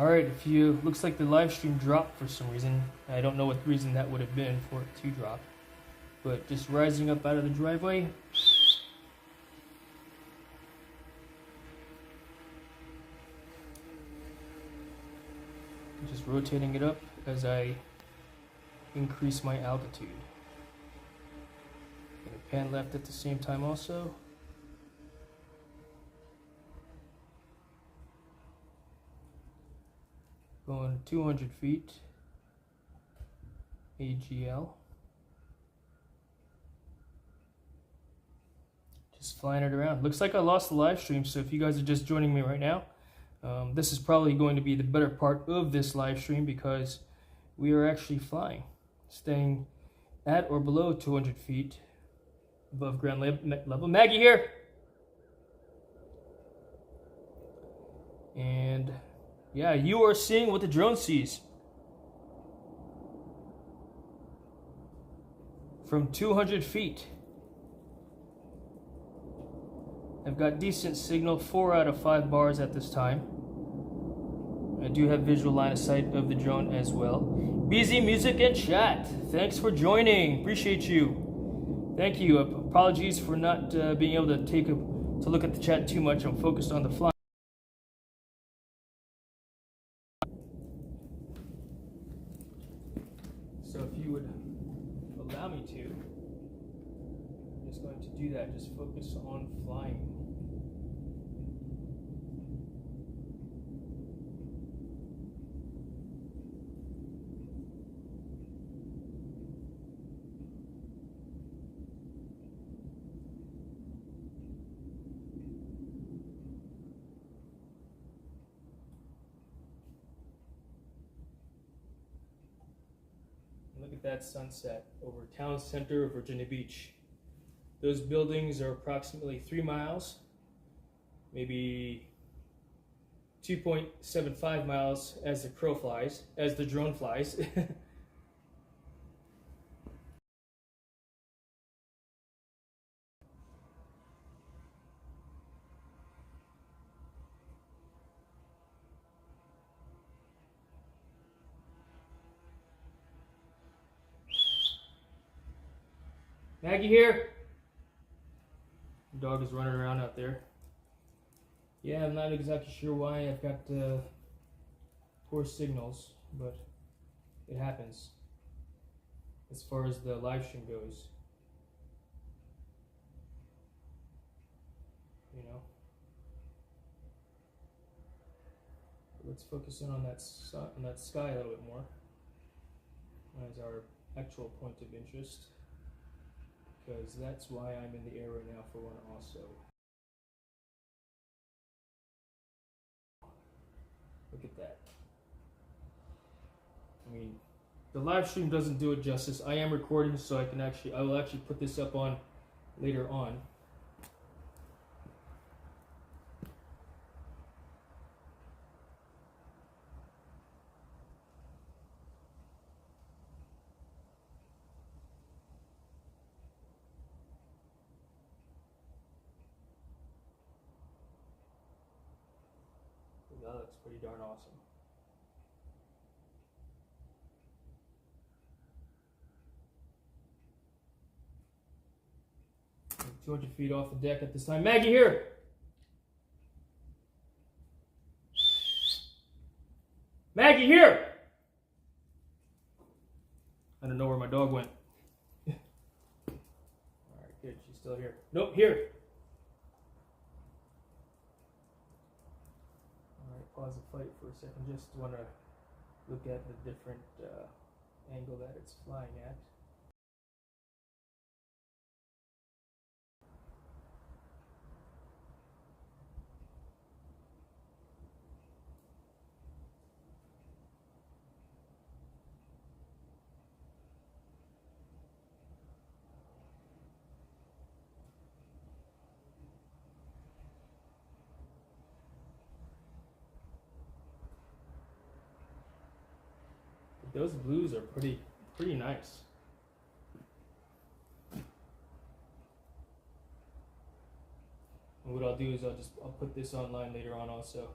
Alright, if you looks like the live stream dropped for some reason. I don't know what reason that would have been for it to drop. But just rising up out of the driveway. Just rotating it up as I increase my altitude. Gonna pan left at the same time also. Going 200 feet, AGL. Just flying it around. Looks like I lost the live stream, so if you guys are just joining me right now, this is probably going to be the better part of this live stream because we are actually flying, staying at or below 200 feet above ground level. Maggie here! And yeah, you are seeing what the drone sees. From 200 feet. I've got decent signal, 4 out of 5 bars at this time. I do have visual line of sight of the drone as well. BZ Music and Chat, thanks for joining. Appreciate you. Thank you. Apologies for not being able to look at the chat too much. I'm focused on the fly. So if you would allow me to, I'm just going to do that. Just focus on flying. Look at that sunset over TownCenter, Virginia Beach. Those buildings are approximately 3 miles, maybe 2.75 miles as the crow flies, as the drone flies. Maggie here! The dog is running around out there. Yeah, I'm not exactly sure why I've got poor signals, but it happens as far as the live stream goes. You know? Let's focus in on that sky a little bit more as our actual point of interest, because that's why I'm in the air right now for one also. Look at that. I mean, the live stream doesn't do it justice. I am recording, so I will actually put this up on later on. That looks pretty darn awesome. I'm 200 feet off the deck at this time. Maggie here! Maggie here! I don't know where my dog went. Alright, good. She's still here. Nope, here! Pause the flight for a second. Just want to look at the different angle that it's flying at. Those blues are pretty nice. And what I'll do is I'll put this online later on also.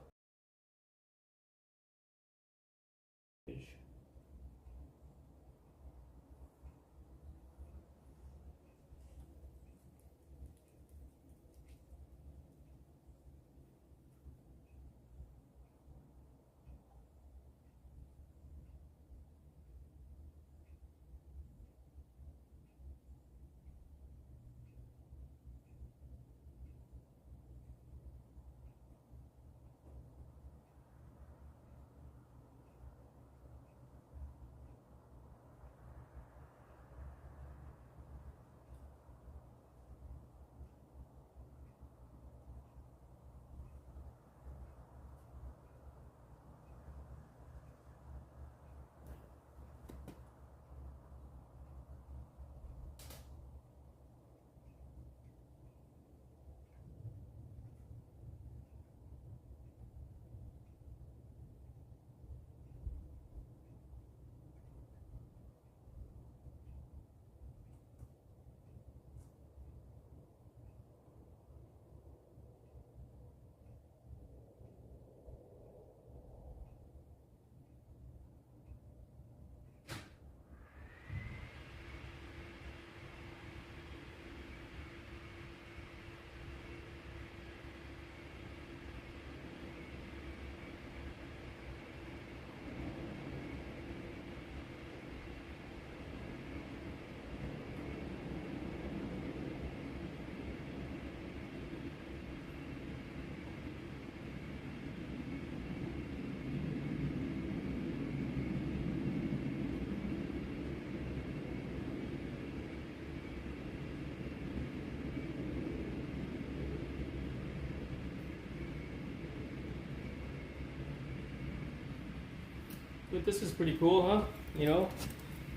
But this is pretty cool, huh? You know,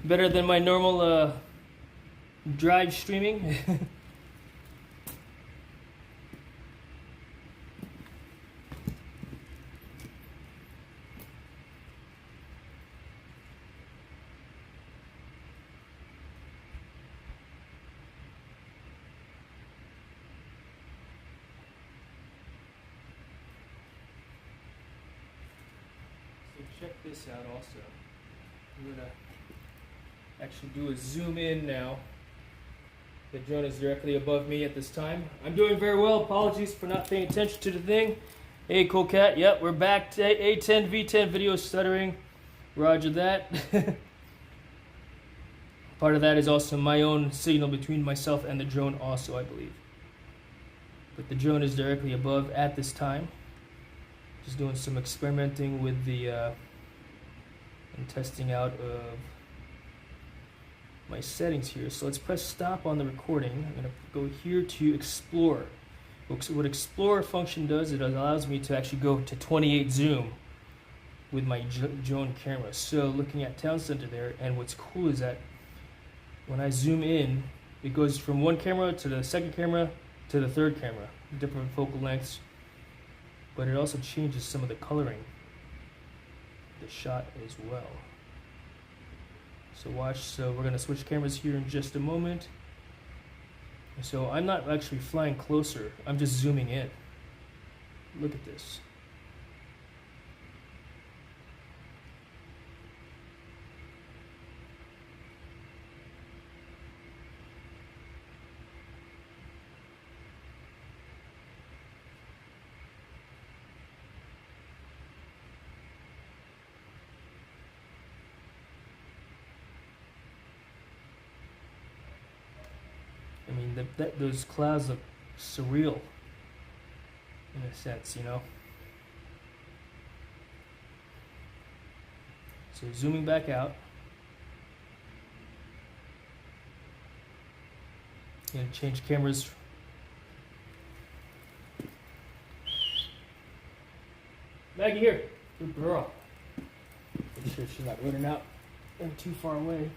better than my normal drive streaming. Check this out also. I'm gonna actually do a zoom in now. The drone is directly above me at this time. I'm doing very well. Apologies for not paying attention to the thing. Hey, cool cat. Yep, we're back to A10 V10 video stuttering. Roger that. Part of that is also my own signal between myself and the drone also, I believe. But the drone is directly above at this time. Just doing some experimenting with the and testing out of my settings here. So let's press stop on the recording. I'm going to go here to explore. What explore function does, it allows me to actually go to 28 zoom with my drone camera. So looking at TownCenter there, and what's cool is that when I zoom in, it goes from one camera to the second camera to the third camera, different focal lengths. But it also changes some of the coloring, the shot as well. So watch, so we're gonna switch cameras here in just a moment. So I'm not actually flying closer, I'm just zooming in. Look at this. I mean, those clouds look surreal, in a sense, you know? So zooming back out. And change cameras. Maggie, here. Good girl. Make sure she's not running out and too far away.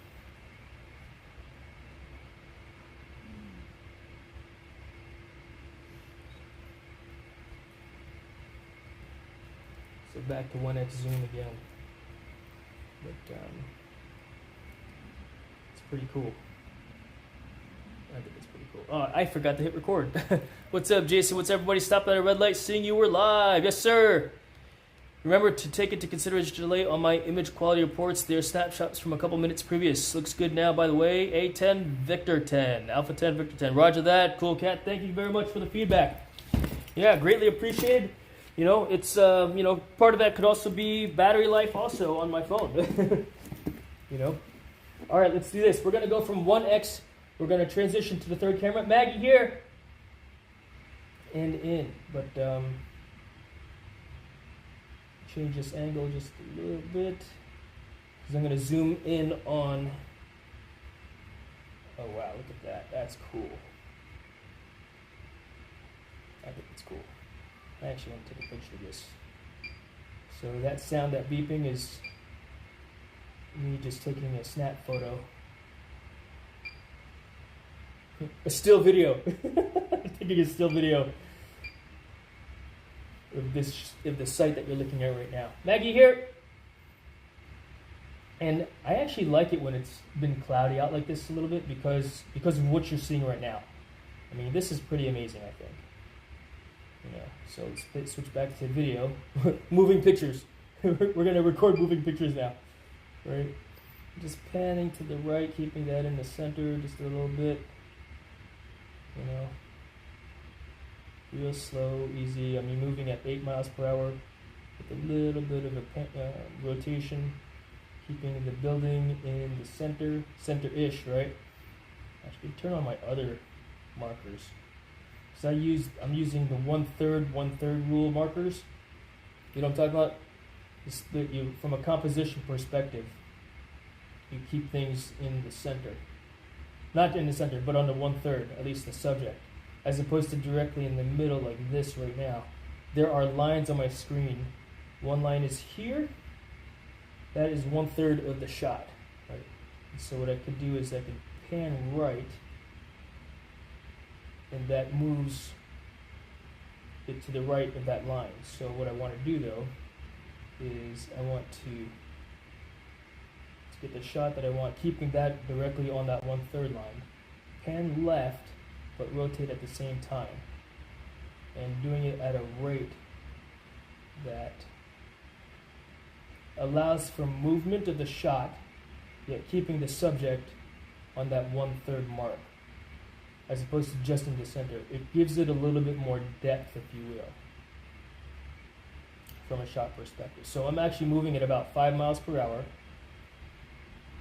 So back to 1x zoom again. But it's pretty cool. I think it's pretty cool. Oh, I forgot to hit record. What's up, Jason? What's everybody? Stopped at a red light, seeing you were live. Yes, sir. Remember to take into consideration delay on my image quality reports. They're snapshots from a couple minutes previous. Looks good now, by the way. A10 Victor 10. Alpha 10 Victor 10. Roger that. Cool cat. Thank you very much for the feedback. Yeah, greatly appreciated. You know, it's, you know, part of that could also be battery life also on my phone. You know? All right, let's do this. We're going to go from 1x. We're going to transition to the third camera. Maggie here. And in. But, change this angle just a little bit. Because I'm going to zoom in on... Oh, wow, look at that. That's cool. I think it's cool. I actually want to take a picture of this. So that sound, that beeping, is me just taking a snap photo. A still video. Taking a still video of the site that you're looking at right now. Maggie here. And I actually like it when it's been cloudy out like this a little bit because of what you're seeing right now. I mean, this is pretty amazing, I think. You know, so let's switch back to video. Moving pictures. We're going to record moving pictures now. Right? Just panning to the right, keeping that in the center just a little bit. You know, real slow, easy. I mean, moving at 8 miles per hour with a little bit of a rotation, keeping the building in the center-ish, right? Actually, turn on my other markers. So I'm using the 1/3 rule markers. You know what I'm talking about? You split you from a composition perspective. You keep things in the center. Not in the center, but on the 1/3, at least the subject. As opposed to directly in the middle like this right now. There are lines on my screen. One line is here, That is 1/3 of the shot, right? And so what I could do is I could pan right, and that moves it to the right of that line. So what I want to do though is I want to get the shot that I want, keeping that directly on that 1/3 line. Pan left, but rotate at the same time, and doing it at a rate that allows for movement of the shot, yet keeping the subject on that 1/3 mark, as opposed to just in the center. It gives it a little bit more depth, if you will, from a shot perspective. So I'm actually moving at about 5 miles per hour,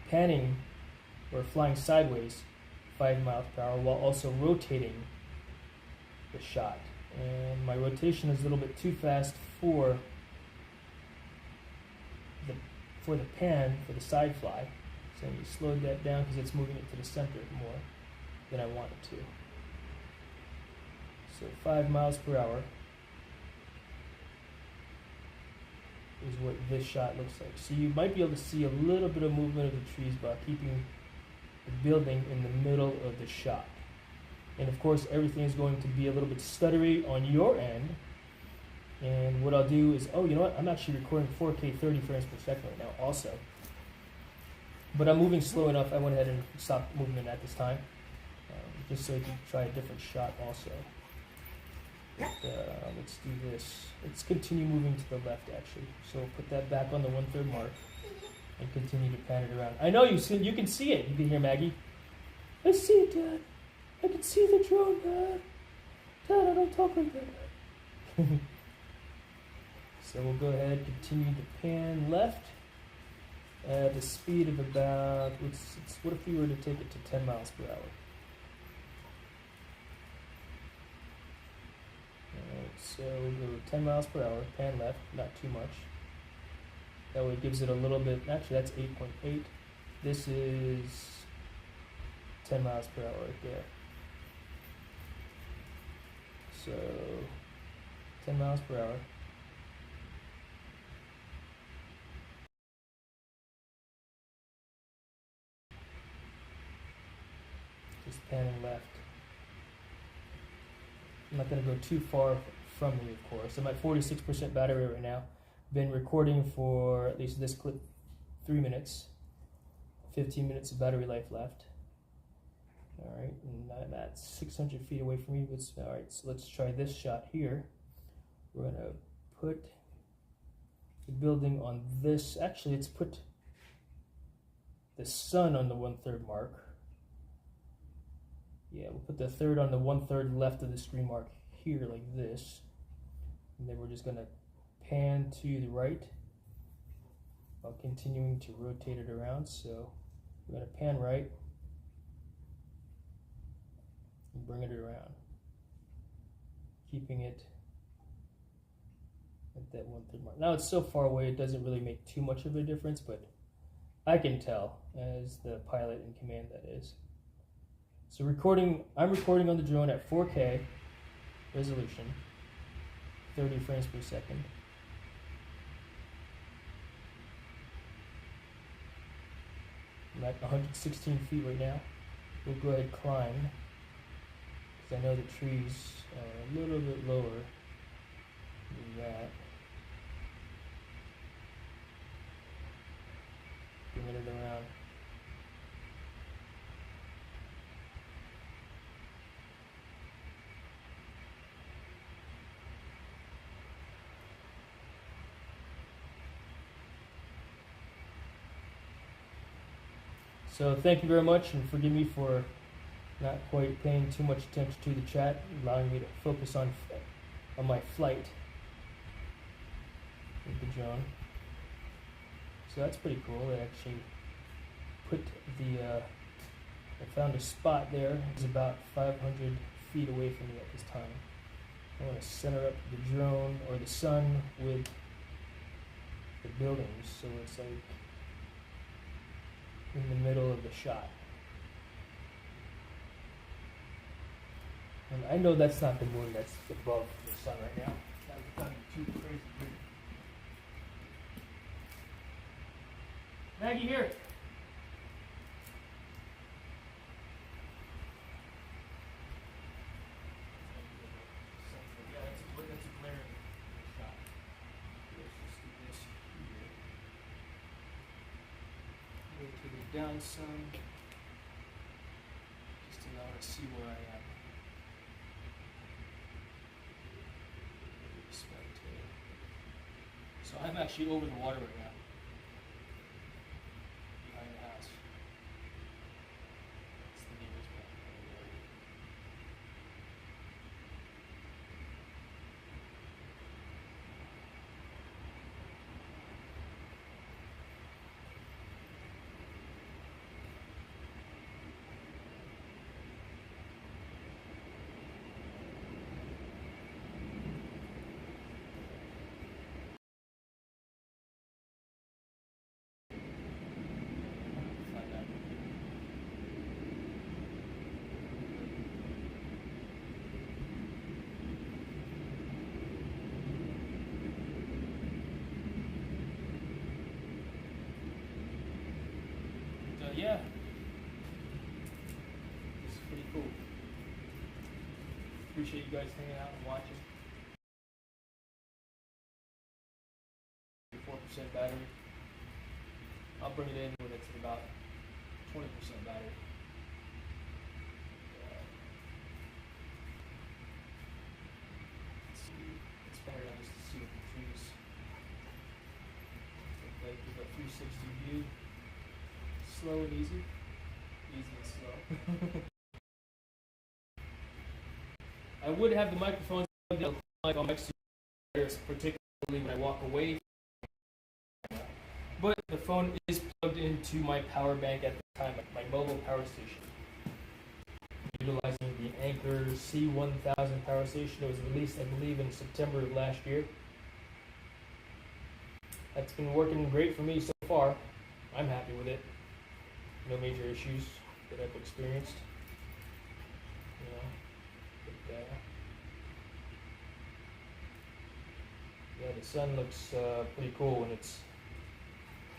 panning or flying sideways 5 miles per hour, while also rotating the shot. And my rotation is a little bit too fast for the pan, for the side fly. So you slowed that down because it's moving it to the center more than I want it to. So 5 miles per hour is what this shot looks like. So you might be able to see a little bit of movement of the trees by keeping the building in the middle of the shot. And of course, everything is going to be a little bit stuttery on your end. And what I'll do is, oh, you know what? I'm actually recording 4K 30 frames per second right now also. But I'm moving slow enough, I went ahead and stopped movement at this time. Just so I can try a different shot also. Let's do this. Let's continue moving to the left actually. So we'll put that back on the 1/3 mark and continue to pan it around. I know you can see it. You can hear Maggie. I see it, Dad. I can see the drone, Dad. Dad, I don't talk like that. So we'll go ahead and continue to pan left at a speed of about, what if we were to take it to 10 miles per hour? Alright, so we'll go 10 miles per hour, pan left, not too much. That way it gives it a little bit, actually that's 8.8. This is 10 miles per hour right there. So 10 miles per hour. Just panning left. I'm not going to go too far from me, of course. I'm at 46% battery right now. Been recording for at least this clip 3 minutes. 15 minutes of battery life left. Alright, and I'm at 600 feet away from you. Alright, so let's try this shot here. We're going to put the building on this. Actually, let's put the sun on the 1/3 mark. Yeah, we'll put the third on the 1/3 left of the screen mark here, like this. And then we're just going to pan to the right while continuing to rotate it around. So we're going to pan right and bring it around, keeping it at that 1/3 mark. Now it's so far away it doesn't really make too much of a difference, but I can tell as the pilot in command, that is. So I'm recording on the drone at 4K resolution, 30 frames per second. I'm at 116 feet right now. We'll go ahead and climb, because I know the trees are a little bit lower than that. Bring it around. So thank you very much, and forgive me for not quite paying too much attention to the chat, allowing me to focus on my flight with the drone. So that's pretty cool. I actually put I found a spot there. It's about 500 feet away from me at this time. I want to center up the drone or the sun with the buildings, so it's like in the middle of the shot. And I know that's not the moon that's above the sun right now. That would be too crazy. Maggie, here. Yeah, that's a glaring shot. Let's just do this here. Move to the down some, just to allow her to see where I am. So I'm actually over the water right now, behind the house. That's the neighbor's back over there. Find out. So yeah, this is pretty cool. Appreciate you guys hanging out and watching. 4% battery. I'll bring it in when it's at about 20% battery. Let's see. It's better now just to see what the trees look like. Give a 360 view. Slow and easy. Easy and slow. I would have the microphone plugged in on my ears, particularly when I walk away. But the phone is plugged into my power bank at the time, my mobile power station. Utilizing the Anchor C1000 power station that was released, I believe, in September of last year. That's been working great for me so far. I'm happy with it. No major issues that I've experienced. You know, but, yeah, the sun looks pretty cool when it's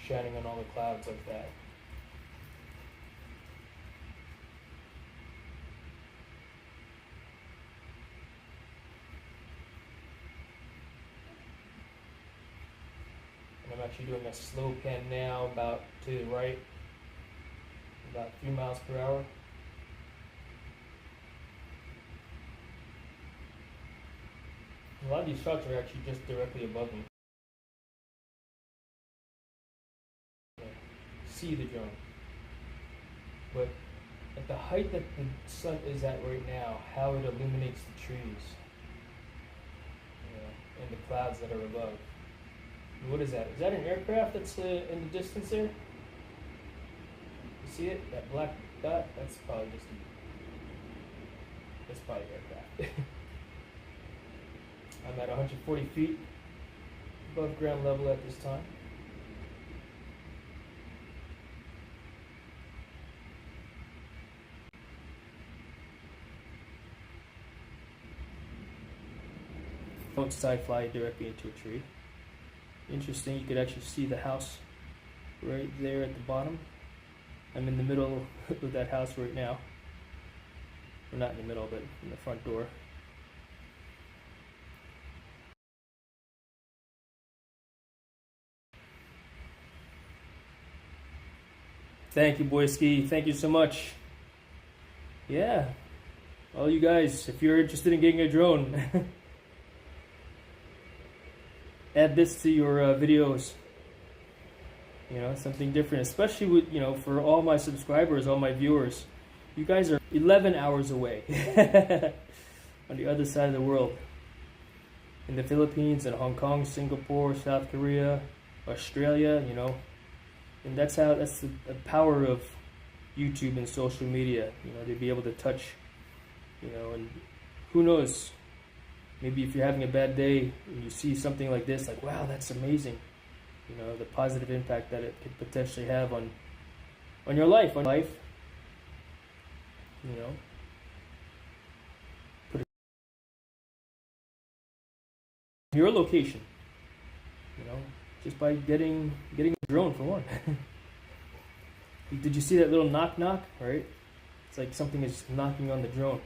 shining on all the clouds like that. And I'm actually doing a slow pan now, about to the right, about 3 miles per hour. A lot of these shots are actually just directly above me. See the drone, but at the height that the sun is at right now, how it illuminates the trees, and the clouds that are above. And what is that? Is that an aircraft that's in the distance there? You see it? That black dot? That's probably just that's probably aircraft. I'm at 140 feet above ground level at this time. Don't side fly directly into a tree. Interesting, you could actually see the house right there at the bottom. I'm in the middle of that house right now. Well, not in the middle, but in the front door. Thank you, Boyski. Thank you so much. Yeah, all you guys, if you're interested in getting a drone, add this to your videos. You know, something different, especially with, you know, for all my subscribers, all my viewers. You guys are 11 hours away on the other side of the world. In the Philippines, in Hong Kong, Singapore, South Korea, Australia, you know. And that's the power of YouTube and social media, you know, to be able to touch, you know, and who knows, maybe if you're having a bad day and you see something like this, like, wow, that's amazing. You know, the positive impact that it could potentially have on your life, you know. Put your location, you know, just by getting a drone for one. Did you see that little knock knock? Right? It's like something is knocking on the drone.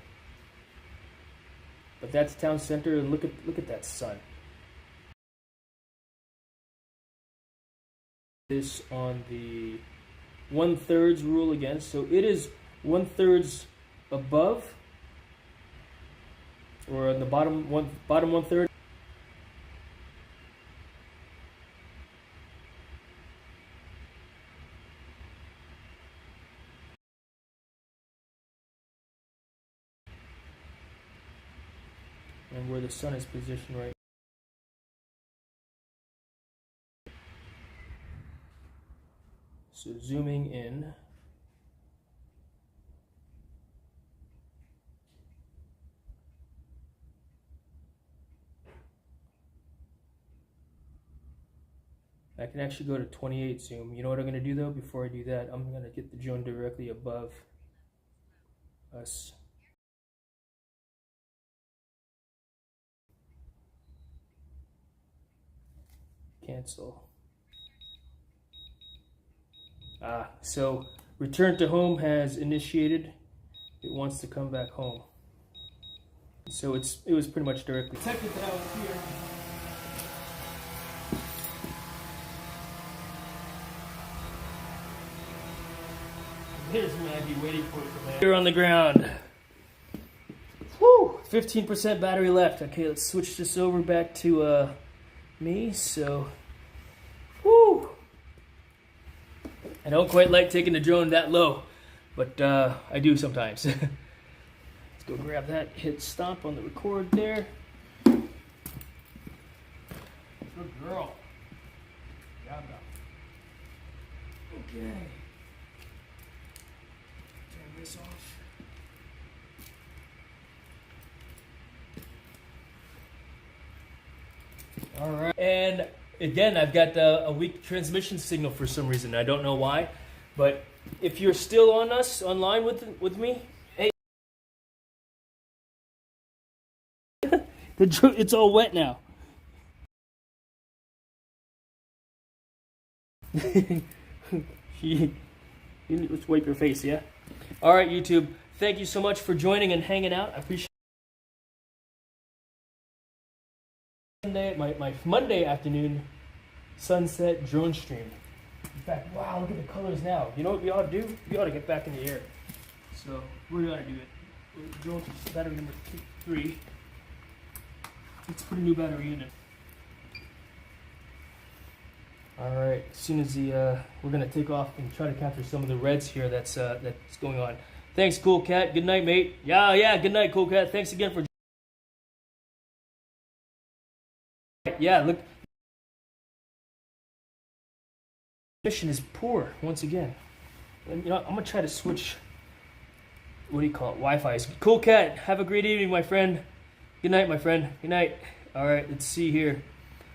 But that's TownCenter, and look at that sun. This on the 1/3 rule again. So it is 1/3 above, or on the bottom 1/3. And where the sun is positioned right. So zooming in. I can actually go to 28 zoom. You know what I'm going to do though? Before I do that, I'm going to get the drone directly above us. Cancel. So return to home has initiated. It wants to come back home. So it was pretty much directly. Check it out here. Here's what I'd be waiting for from there. Here on the ground. Woo! 15% battery left. Okay, let's switch this over back to me. So, woo! I don't quite like taking the drone that low, but I do sometimes. Let's go grab that, hit stop on the record there. Good girl. Grab that. Okay. Turn this off. All right. And again, I've got a weak transmission signal for some reason. I don't know why, but if you're still on us online with me, hey, it's all wet now. Let's wipe your face, yeah. All right, YouTube. Thank you so much for joining and hanging out. I appreciate. My Monday afternoon sunset DroneStream. In fact, wow, look at the colors now. You know what we ought to do? We ought to get back in the air. So we ought to do it. Drone battery number 3. Let's put a new battery in it. All right. As soon as we're gonna take off and try to capture some of the reds here. That's going on. Thanks, Cool Cat. Good night, mate. Yeah. Good night, Cool Cat. Thanks again for. Yeah, look. Mission is poor once again. And, you know, I'm gonna try to switch. What do you call it? Wi-Fi. Cool Cat. Have a great evening, my friend. Good night, my friend. Good night. All right. Let's see here.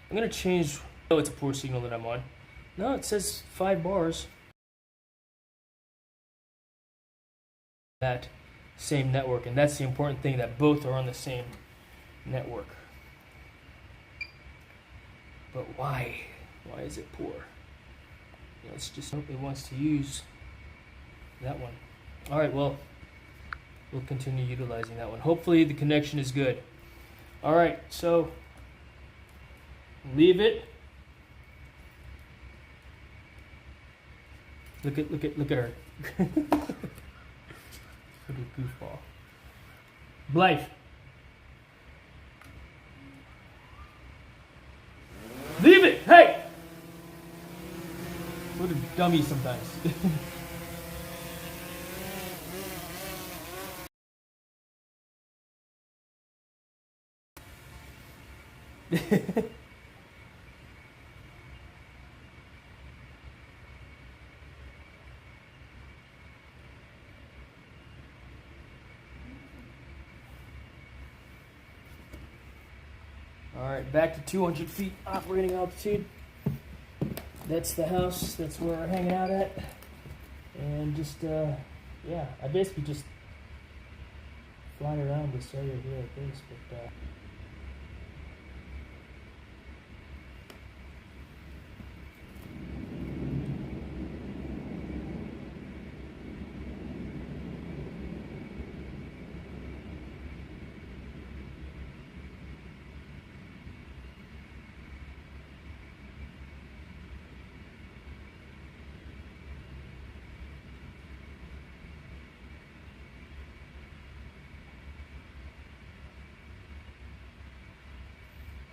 I'm gonna change. Oh, it's a poor signal that I'm on. No, it says 5 bars. That same network, and that's the important thing, that both are on the same network. But why? Why is it poor? Let's just hope it wants to use that one. All right, well, we'll continue utilizing that one. Hopefully the connection is good. All right, so leave it. Look at her. Look at goofball. Blythe. Leave it! Hey! What a dummy sometimes. All right, back to 200 feet operating altitude. That's the house. That's where we're hanging out at. And just, yeah, I basically just fly around this area here like this, but,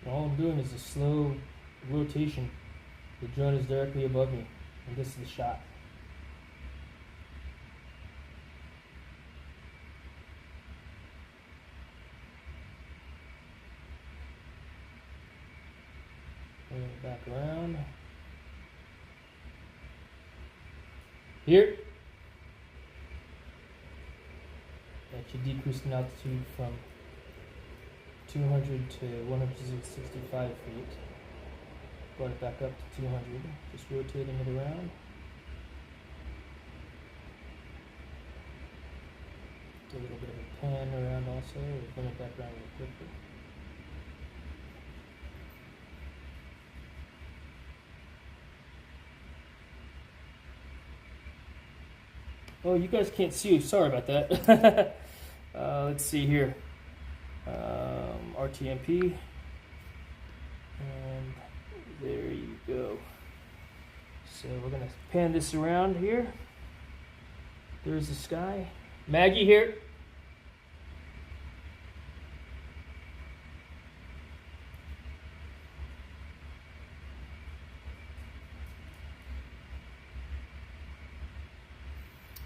All I'm doing is a slow rotation. The drone is directly above me, and this is the shot. Bring it back around. Here. That should decrease in altitude from 200 to 165 feet. Brought it back up to 200. Just rotating it around. Do a little bit of a pan around also. Bring it back around really quickly. Oh, you guys can't see. Sorry about that. Let's see here. RTMP. And there you go. So we're going to pan this around here. There's the sky. Maggie here.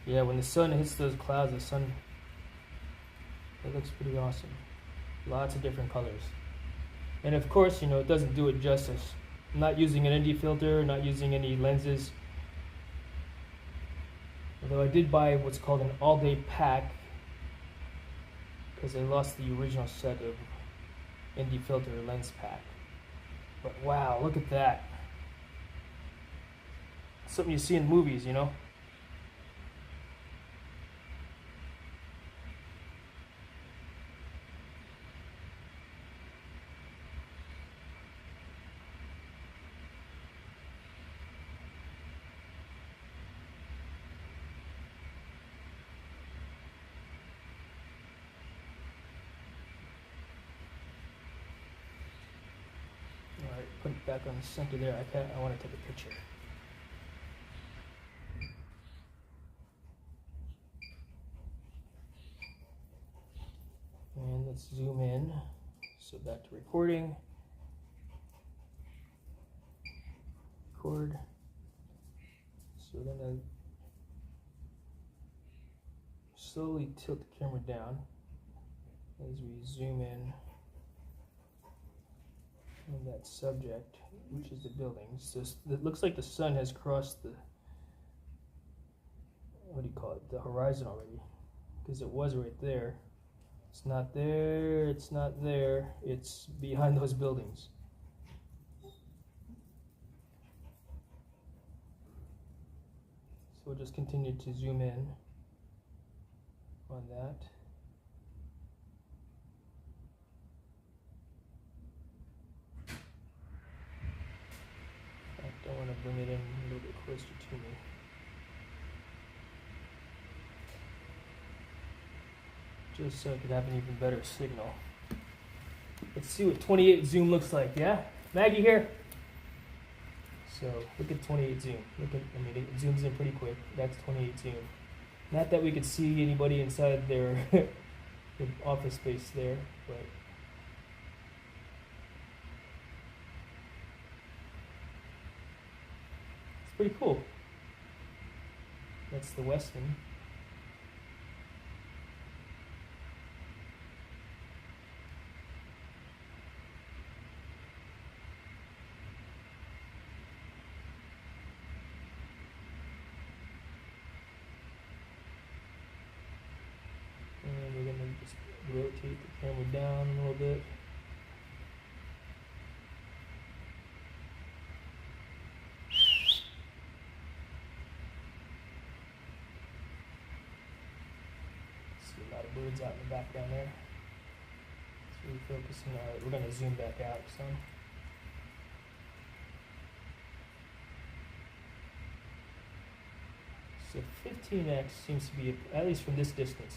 Yeah, when the sun hits those clouds, it looks pretty awesome. Lots of different colors. And of course, you know, it doesn't do it justice. I'm not using an ND filter, not using any lenses. Although I did buy what's called an all-day pack because I lost the original set of ND filter lens pack. But wow, look at that. Something you see in movies, you know? Alright, put it back on the center there. I want to take a picture. And let's zoom in. So back to recording. Record. So we're going to slowly tilt the camera down as we zoom in on that subject, which is the building. So it looks like the sun has crossed the, what do you call it, the horizon already, because it was right there. It's not there, it's not there, it's behind those buildings. So we'll just continue to zoom in on that. I want to bring it in a little bit closer to me. Just so I could have an even better signal. Let's see what 28 zoom looks like, yeah? Maggie here. So look at 28 zoom. I mean, it zooms in pretty quick. That's 28 zoom. Not that we could see anybody inside their the office space there, but it's pretty cool. That's the Westman. And we're going to just rotate the camera down a little bit. See a lot of birds out in the background there. So we're focusing. All right, we're going to zoom back out some. So 15x seems to be, at least from this distance.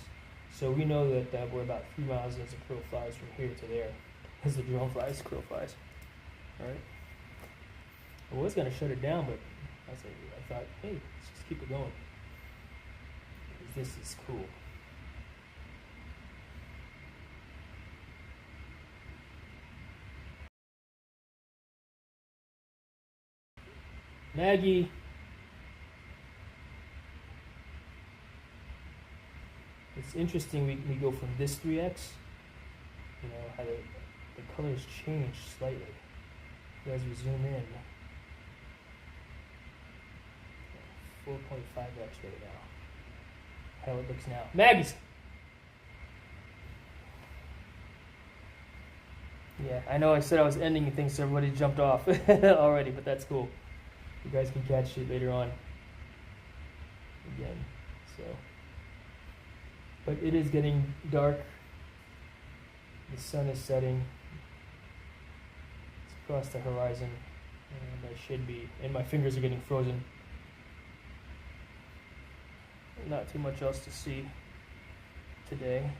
So we know that we're about 3 miles as the crow flies from here to there, as the drone flies, crow flies. All right. I was going to shut it down, but I thought, hey, let's just keep it going. This is cool. Maggie. It's interesting we go from this 3x, you know, how the colors change slightly as we zoom in. 4.5x right now. How it looks now. Maggie's! Yeah, I know I said I was ending things so everybody jumped off already, but that's cool. You guys can catch it later on. Again, so. But it is getting dark. The sun is setting. It's across the horizon. And I should be, and my fingers are getting frozen. Not too much else to see today.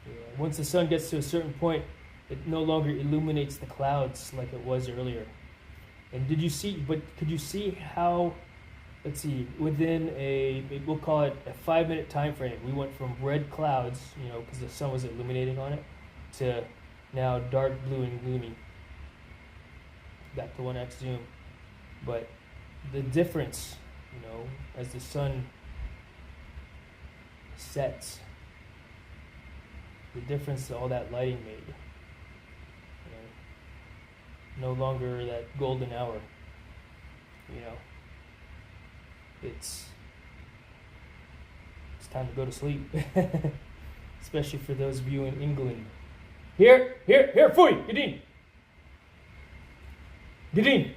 Yeah. Once the sun gets to a certain point, it no longer illuminates the clouds like it was earlier. And did you see, but could you see how, let's see, within we'll call it a 5-minute time frame, we went from red clouds, you know, because the sun was illuminating on it, to now dark blue and gloomy. Back to 1x zoom. But the difference, you know, as the sun sets, the difference that all that lighting made. You know, no longer that golden hour. You know, it's time to go to sleep. Especially for those of you in England. Here, Fui, get in. Get in.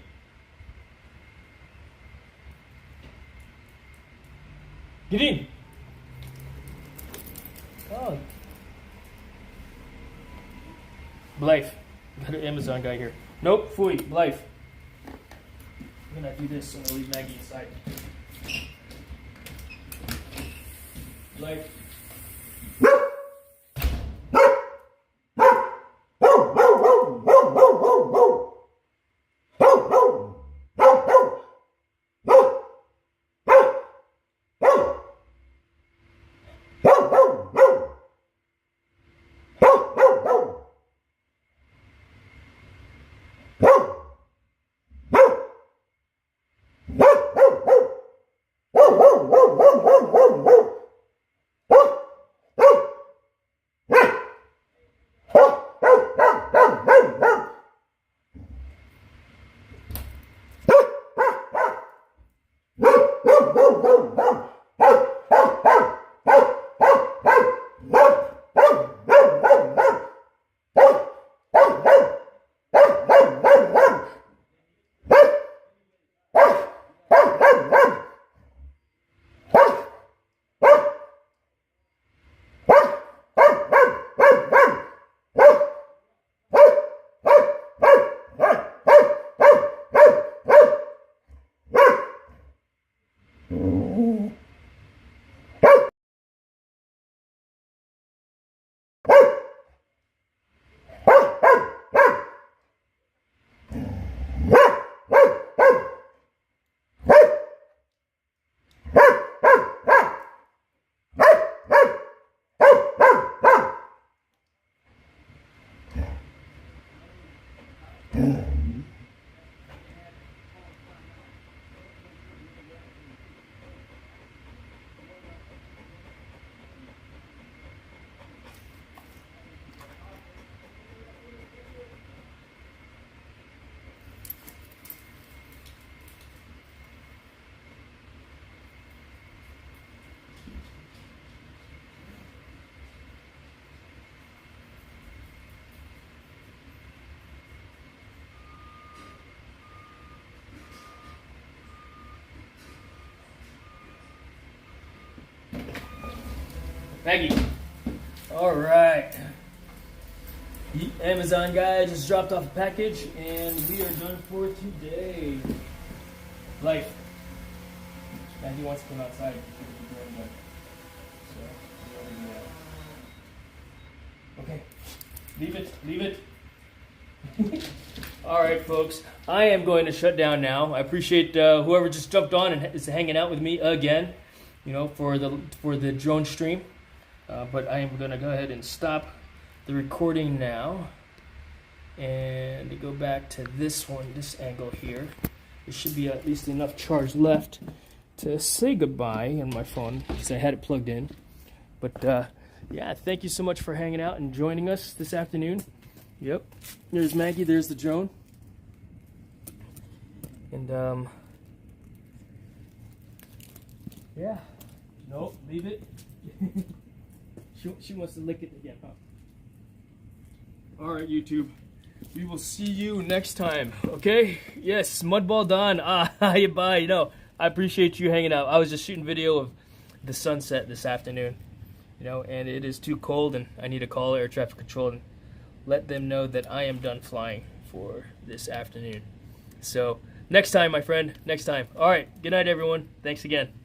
Get in. Oh. Blythe. Got an Amazon guy here. Nope, Fui, Blythe. I'm gonna do this, I'm gonna leave Maggie inside. Blythe. Maggie. All right. The Amazon guy just dropped off a package, and we are done for today. Life. Maggie wants to come outside. Okay. Leave it. All right, folks. I am going to shut down now. I appreciate whoever just jumped on and is hanging out with me again. You know, for the drone stream. But I am going to go ahead and stop the recording now. And to go back to this one, this angle here, there should be at least enough charge left to say goodbye on my phone because I had it plugged in. But yeah, thank you so much for hanging out and joining us this afternoon. Yep, there's Maggie, there's the drone. And yeah, nope, leave it. she wants to lick it again, huh? All right, YouTube. We will see you next time, okay? Yes, Mudball Don. Bye. You know, I appreciate you hanging out. I was just shooting video of the sunset this afternoon, you know, and it is too cold, and I need to call air traffic control and let them know that I am done flying for this afternoon. So, next time, my friend. Next time. All right. Good night, everyone. Thanks again.